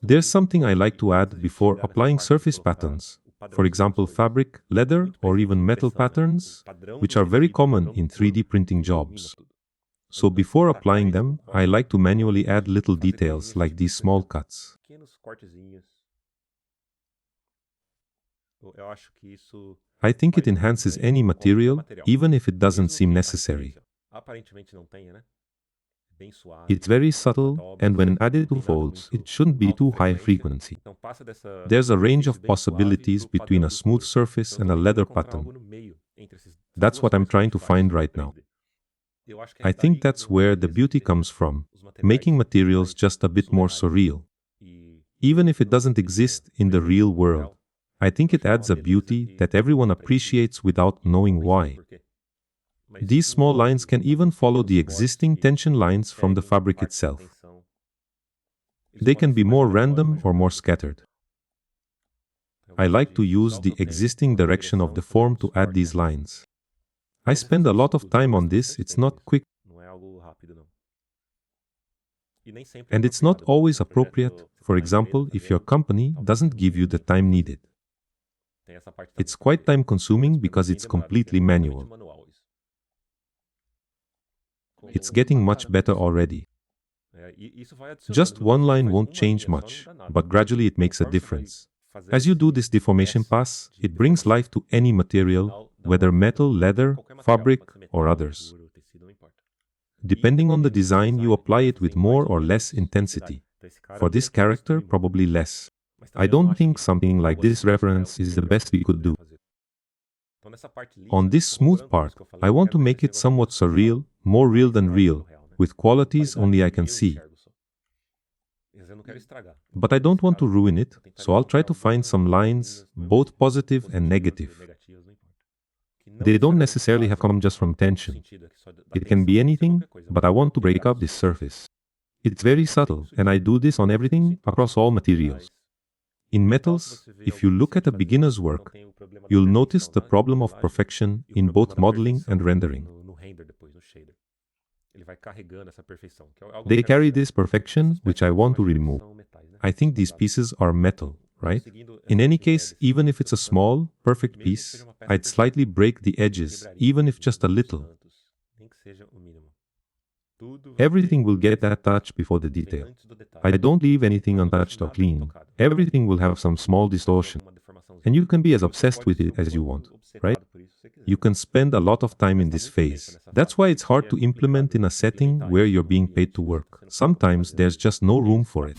There's something I like to add before applying surface patterns. For example, fabric, leather, or even metal patterns, which are very common in 3D printing jobs. So before applying them, I like to manually add little details like these small cuts. I think it enhances any material, even if it doesn't seem necessary. It's very subtle, and when added to folds, it shouldn't be too high frequency. There's a range of possibilities between a smooth surface and a leather pattern. That's what I'm trying to find right now. I think that's where the beauty comes from, making materials just a bit more surreal. Even if it doesn't exist in the real world, I think it adds a beauty that everyone appreciates without knowing why. These small lines can even follow the existing tension lines from the fabric itself. They can be more random or more scattered. I like to use the existing direction of the form to add these lines. I spend a lot of time on this, it's not quick, and it's not always appropriate, for example, if your company doesn't give you the time needed. It's quite time-consuming because it's completely manual. It's getting much better already. Just one line won't change much, but gradually it makes a difference. As you do this deformation pass, it brings life to any material, whether metal, leather, fabric, or others. Depending on the design, you apply it with more or less intensity. For this character, probably less. I don't think something like this reference is the best we could do. On this smooth part, I want to make it somewhat surreal, more real than real, with qualities only I can see. But I don't want to ruin it, so I'll try to find some lines, both positive and negative. They don't necessarily have come just from tension. It can be anything, but I want to break up this surface. It's very subtle, and I do this on everything, across all materials. In metals, if you look at a beginner's work, you'll notice the problem of perfection in both modeling and rendering. They carry this perfection, which I want to remove. I think these pieces are metal, right? In any case, even if it's a small, perfect piece, I'd slightly break the edges, even if just a little. Everything will get that touch before the detail. I don't leave anything untouched or clean. Everything will have some small distortion. And you can be as obsessed with it as you want, right? You can spend a lot of time in this phase. That's why it's hard to implement in a setting where you're being paid to work. Sometimes there's just no room for it.